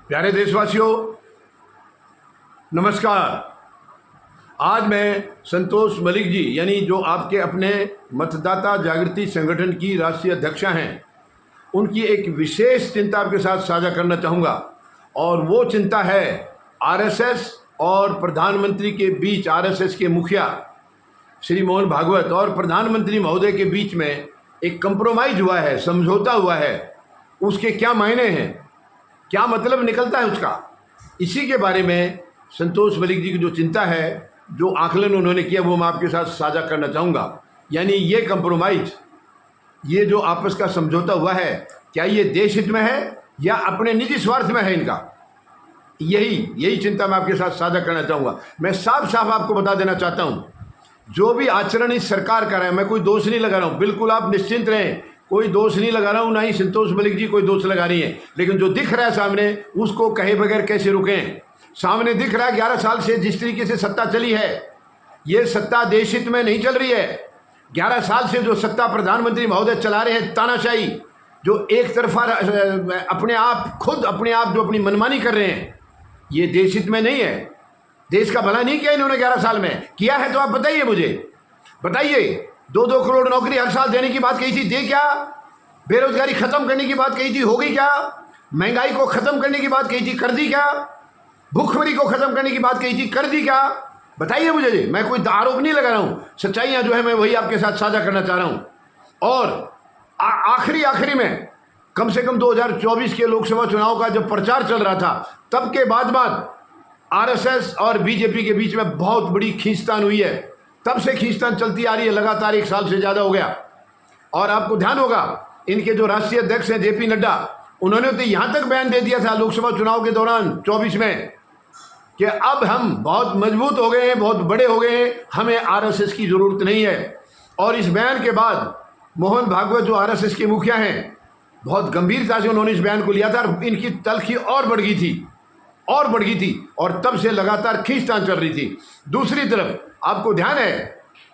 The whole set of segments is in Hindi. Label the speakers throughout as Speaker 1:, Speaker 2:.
Speaker 1: प्यारे देशवासियों, नमस्कार। आज मैं संतोष मलिक जी यानी जो आपके अपने मतदाता जागृति संगठन की राष्ट्रीय अध्यक्षा हैं, उनकी एक विशेष चिंता आपके साथ साझा करना चाहूँगा। और वो चिंता है आरएसएस और प्रधानमंत्री के बीच, आरएसएस के मुखिया श्री मोहन भागवत और प्रधानमंत्री महोदय के बीच में एक कंप्रोमाइज़ हुआ है, समझौता हुआ है। उसके क्या मायने हैं, क्या मतलब निकलता है उसका, इसी के बारे में संतोष मलिक जी की जो चिंता है, जो आकलन उन्होंने किया, वो मैं आपके साथ साझा करना चाहूँगा। यानी ये कंप्रोमाइज़, ये जो आपस का समझौता हुआ है, क्या ये देश हित में है या अपने निजी स्वार्थ में है इनका, यही चिंता मैं आपके साथ साझा करना चाहूँगा। मैं साफ साफ आपको बता देना चाहता हूँ, जो भी आचरण इस सरकार कर रहा है, मैं कोई दोष नहीं लगा रहा हूँ, बिल्कुल आप निश्चिंत रहें, कोई दोष नहीं लगा रहा हूँ, ना ही संतोष मलिक जी कोई दोष लगा रही है। लेकिन जो दिख रहा है सामने, उसको कहे बगैर कैसे रुकें। सामने दिख रहा है 11 साल से जिस तरीके से सत्ता चली है, ये सत्ता देश हित में नहीं चल रही है। 11 साल से जो सत्ता प्रधानमंत्री महोदय चला रहे हैं, तानाशाही, जो एक तरफा अपने आप जो अपनी मनमानी कर रहे हैं, ये देश हित में नहीं है। देश का भला नहीं किया इन्होंने 11 साल में। किया है तो आप बताइए, मुझे बताइए। 2-2 करोड़ नौकरी हर साल देने की बात कही थी, दे क्या? बेरोजगारी खत्म करने की बात कही थी, हो गई क्या? महंगाई को खत्म करने की बात कही थी, कर दी क्या? भूखमरी को खत्म करने की बात कही थी, कर दी क्या? बताइए मुझे जी। मैं कोई आरोप नहीं लगा रहा हूँ, सच्चाइयाँ जो है मैं वही आपके साथ साझा करना चाह रहा हूँ। और आखिरी में कम से कम 2024 के लोकसभा चुनाव का जब प्रचार चल रहा था, तब के बाद आरएसएस और बीजेपी के बीच में बहुत बड़ी खींचतान हुई है। तब से खींचतान चलती आ रही है, लगातार 1 साल से ज़्यादा हो गया। और आपको ध्यान होगा, इनके जो राष्ट्रीय अध्यक्ष हैं जेपी नड्डा, उन्होंने तो यहाँ तक बयान दे दिया था लोकसभा चुनाव के दौरान 24 में कि अब हम बहुत मजबूत हो गए हैं, बहुत बड़े हो गए हैं, हमें आरएसएस की ज़रूरत नहीं है। और इस बयान के बाद मोहन भागवत जो आरएसएस के मुखिया हैं, बहुत गंभीरता से उन्होंने इस बयान को लिया था और इनकी तलखी और बढ़ गई थी। और तब से लगातार खींचतान चल रही थी। दूसरी तरफ आपको ध्यान है,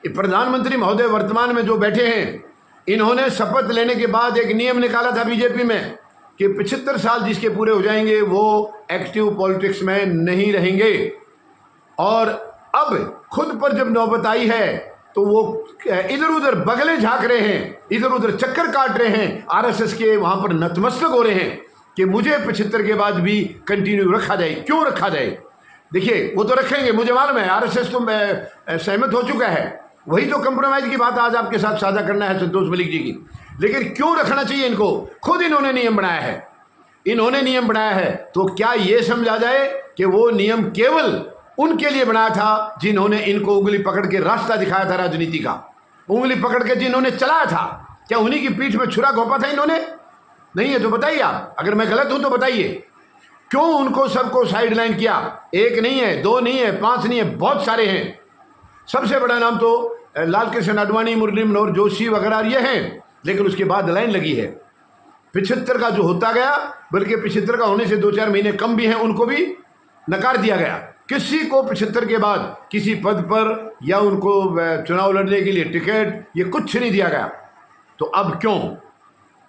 Speaker 1: प्रधानमंत्री महोदय वर्तमान में जो बैठे हैं, इन्होंने शपथ लेने के बाद एक नियम निकाला था बीजेपी में कि 75 साल जिसके पूरे हो जाएंगे वो एक्टिव पॉलिटिक्स में नहीं रहेंगे। और अब खुद पर जब नौबत आई है तो वो इधर उधर बगले झांक रहे हैं, इधर उधर चक्कर काट रहे हैं, आरएसएस के वहां पर नतमस्तक हो रहे हैं कि मुझे 75 के बाद भी कंटिन्यू रखा जाए। क्यों रखा जाए? देखिए, वो तो रखेंगे, मुझे मालूम है, आरएसएस तो सहमत हो चुका है। वही तो कंप्रोमाइज की बात आज आपके साथ साझा करना है संतोष मलिक जी की। लेकिन क्यों रखना चाहिए इनको? खुद इन्होंने नियम बनाया है। तो क्या ये समझा जाए कि वो नियम केवल उनके लिए बनाया था जिन्होंने इनको उंगली पकड़ के रास्ता दिखाया था राजनीति का, उंगली पकड़ के जिन्होंने चलाया था? क्या उन्हीं की पीठ में छुरा घोंपा था इन्होंने? नहीं है तो बताइए आप, अगर मैं गलत हूं तो बताइए। क्यों उनको सबको साइडलाइन किया? 1 नहीं है, 2 नहीं है, 5 नहीं है, बहुत सारे हैं। सबसे बड़ा नाम तो लाल कृष्ण आडवाणी, मुरली मनोहर जोशी वगैरह ये हैं। लेकिन उसके बाद लाइन लगी है 75 का जो होता गया, बल्कि 75 का होने से 2-4 महीने कम भी हैं, उनको भी नकार दिया गया। किसी को 75 के बाद किसी पद पर या उनको चुनाव लड़ने के लिए टिकट, ये कुछ नहीं दिया गया। तो अब क्यों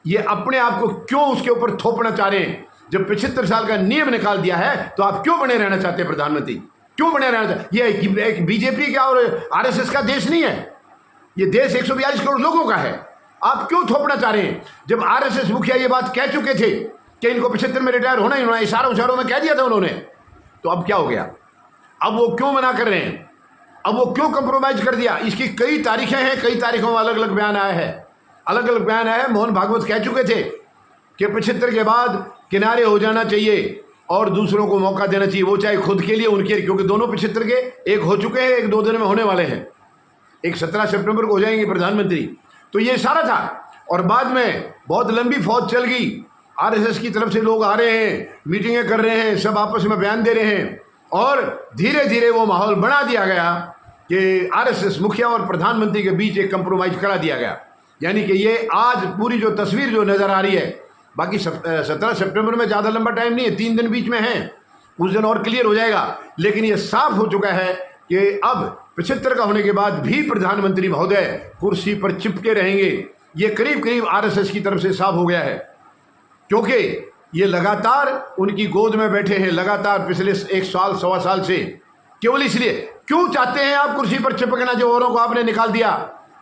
Speaker 1: ये अपने आप को क्यों उसके ऊपर थोपना चाह रहे हैं? जब 75 साल का नियम निकाल दिया है तो आप क्यों बने रहना चाहते हैं प्रधानमंत्री? क्यों बने रहना चाहते? ये एक बीजेपी का और आरएसएस का देश नहीं है, ये देश 142 करोड़ लोगों का है। आप क्यों थोपना चाह रहे हैं? जब आरएसएस मुखिया ये बात कह चुके थे कि इनको 75 में रिटायर होना ही होना, इशारों में कह दिया था उन्होंने, तो अब क्या हो गया? अब वो क्यों मना कर रहे हैं? अब वो क्यों कंप्रोमाइज कर दिया? इसकी कई तारीखें हैं, कई तारीखों में अलग अलग बयान आया है। मोहन भागवत कह चुके थे कि 75 के बाद किनारे हो जाना चाहिए और दूसरों को मौका देना चाहिए, वो चाहे खुद के लिए, उनके लिए, क्योंकि दोनों 75 के एक हो चुके हैं, एक 2 दिन में होने वाले हैं। एक 17 सितंबर को हो जाएंगे प्रधानमंत्री। तो ये सारा था। और बाद में बहुत लंबी फौज चल गई, आरएसएस की तरफ से लोग आ रहे हैं, मीटिंगें कर रहे हैं, सब आपस में बयान दे रहे हैं, और धीरे धीरे वो माहौल बना दिया गया कि आरएसएस मुखिया और प्रधानमंत्री के बीच एक कंप्रोमाइज करा दिया गया। यानी कि ये आज पूरी जो तस्वीर जो नज़र आ रही है, बाकी 17 सितंबर में ज़्यादा लंबा टाइम नहीं है, 3 दिन बीच में है, उस दिन और क्लियर हो जाएगा। लेकिन ये साफ हो चुका है कि अब 75 का होने के बाद भी प्रधानमंत्री महोदय कुर्सी पर चिपके रहेंगे। ये करीब करीब आरएसएस की तरफ से साफ हो गया है, क्योंकि ये लगातार उनकी गोद में बैठे हैं, लगातार पिछले 1 साल 1.25 साल से। केवल इसलिए क्यों चाहते हैं आप कुर्सी पर चिपकना? जो औरों को आपने निकाल दिया,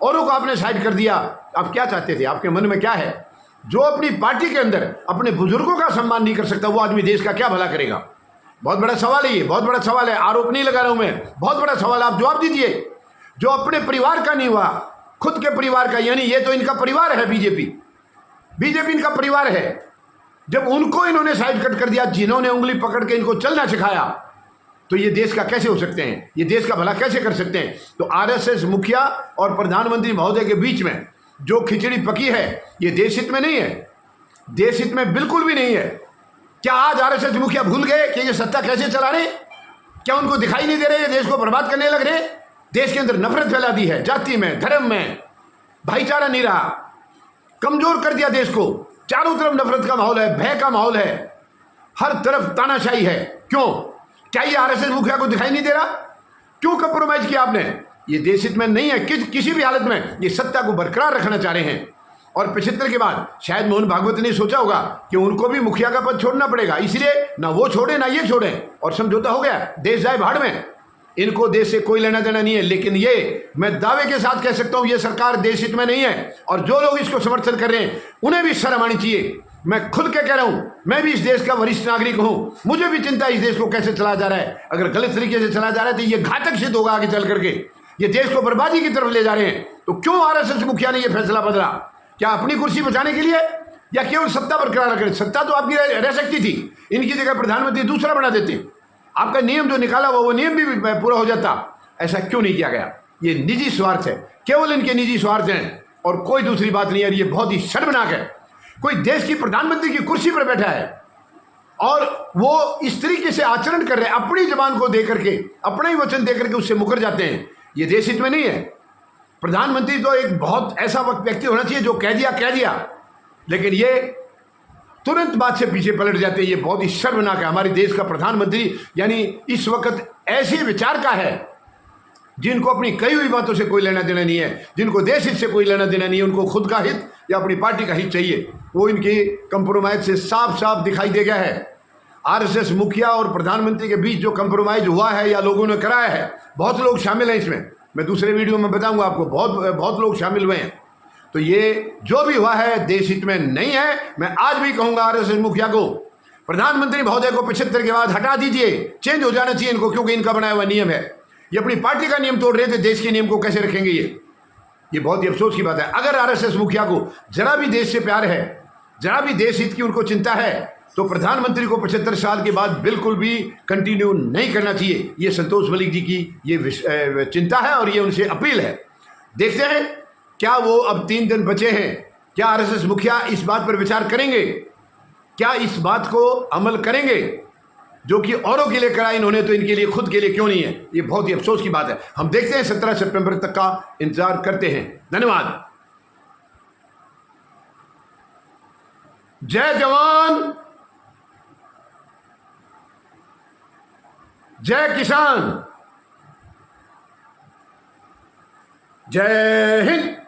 Speaker 1: औरों को आपने साइड कर दिया, आप क्या चाहते थे? आपके मन में क्या है? जो अपनी पार्टी के अंदर अपने बुजुर्गों का सम्मान नहीं कर सकता, वो आदमी देश का क्या भला करेगा? बहुत बड़ा सवाल है ये, बहुत बड़ा सवाल है। आरोप नहीं लगा रहा हूं मैं, बहुत बड़ा सवाल। आप जवाब दीजिए। जो अपने परिवार का नहीं हुआ, खुद के परिवार का, यानी ये तो इनका परिवार है, बीजेपी इनका परिवार है। जब उनको इन्होंने साइड कट कर दिया, जिन्होंने उंगली पकड़ के इनको चलना सिखाया, तो ये देश का कैसे हो सकते हैं? ये देश का भला कैसे कर सकते हैं? तो आरएसएस मुखिया और प्रधानमंत्री महोदय के बीच में जो खिचड़ी पकी है, ये देश हित में नहीं है, देश हित में बिल्कुल भी नहीं है। क्या आज आरएसएस मुखिया भूल गए कि ये सत्ता कैसे चला रहे? क्या उनको दिखाई नहीं दे रहे? ये देश को बर्बाद करने लग रहे। देश के अंदर नफरत फैला दी है, जाति में, धर्म में, भाईचारा नहीं रहा, कमजोर कर दिया देश को। चारों तरफ नफरत का माहौल है, भय का माहौल है, हर तरफ तानाशाही है। क्यों? क्या ये आरएसएस मुखिया को दिखाई नहीं दे रहा? क्यों कंप्रोमाइज किया आपने? ये देश हित में नहीं है। किसी भी हालत में ये सत्ता को बरकरार रखना चाह रहे हैं। और 75 के बाद शायद मोहन भागवत ने सोचा होगा कि उनको भी मुखिया का पद छोड़ना पड़ेगा, इसलिए ना वो छोड़े ना ये छोड़े, और समझौता हो गया, देश जाए भाड़ में। इनको देश से कोई लेना देना नहीं है। लेकिन ये मैं दावे के साथ कह सकता हूं, ये सरकार देश हित में नहीं है। और जो लोग इसको समर्थन कर रहे हैं, उन्हें भी शर्म आनी चाहिए। मैं खुद के कह रहा हूं, मैं भी इस देश का वरिष्ठ नागरिक हूं, मुझे भी चिंता है इस देश को कैसे चला जा रहा है। अगर गलत तरीके से चला जा रहा है तो ये घातक सिद्ध होगा आगे चल करके। ये देश को बर्बादी की तरफ ले जा रहे हैं। तो क्यों आरएसएस मुखिया ने यह फैसला बदला? क्या अपनी कुर्सी बचाने के लिए, या केवल सत्ता बरकरार रखने? सत्ता तो आपकी रह सकती थी, इनकी जगह प्रधानमंत्री दूसरा बना देते, आपका नियम जो निकाला हुआ वो नियम भी पूरा हो जाता। ऐसा क्यों नहीं किया गया? ये निजी स्वार्थ है, केवल इनके निजी स्वार्थ हैं, और कोई दूसरी बात नहीं है। ये बहुत ही शर्मनाक है। कोई देश की प्रधानमंत्री की कुर्सी पर बैठा है और वो इस तरीके से आचरण कर रहे हैं, अपनी जबान को देकर के, अपना ही वचन देकर के उससे मुकर जाते हैं। ये देश हित में नहीं है। प्रधानमंत्री तो एक बहुत ऐसा व्यक्ति होना चाहिए जो कह दिया, लेकिन ये तुरंत बात से पीछे पलट जाते हैं। ये बहुत ही शर्मनाक है। हमारे देश का प्रधानमंत्री यानी इस वक्त ऐसे विचार का है जिनको अपनी कई हुई बातों से कोई लेना देना नहीं है, जिनको देश हित से कोई लेना देना नहीं है। उनको खुद का हित या अपनी पार्टी का हित चाहिए। वो इनकी कंप्रोमाइज से साफ साफ दिखाई दे गया है। आरएसएस मुखिया और प्रधानमंत्री के बीच जो कंप्रोमाइज हुआ है या लोगों ने कराया है, बहुत लोग शामिल हैं इसमें। मैं दूसरे वीडियो में बताऊंगा आपको, बहुत लोग शामिल हुए हैं। तो ये जो भी हुआ है देश हित में नहीं है। मैं आज भी कहूंगा आरएसएस मुखिया को, प्रधानमंत्री महोदय को 75 के बाद हटा दीजिए, चेंज हो जाना चाहिए इनको, क्योंकि इनका बनाया हुआ नियम है। ये अपनी पार्टी का नियम तोड़ रहे थे, देश के नियम को कैसे रखेंगे? ये बहुत ही अफसोस की बात है। अगर आरएसएस मुखिया को जरा भी देश से प्यार है, जरा भी देश हित की उनको चिंता है, तो प्रधानमंत्री को 75 साल के बाद बिल्कुल भी कंटिन्यू नहीं करना चाहिए। ये संतोष मलिक जी की ये चिंता है और ये उनसे अपील है। देखते हैं क्या वो, अब 3 दिन बचे हैं, क्या आरएसएस मुखिया इस बात पर विचार करेंगे? क्या इस बात को अमल करेंगे जो कि औरों के लिए करा इन्होंने, तो इनके लिए खुद के लिए क्यों नहीं है? ये बहुत ही अफसोस की बात है। हम देखते हैं, 17 सितंबर तक का इंतजार करते हैं। धन्यवाद। जय जवान, जय किसान, जय हिंद।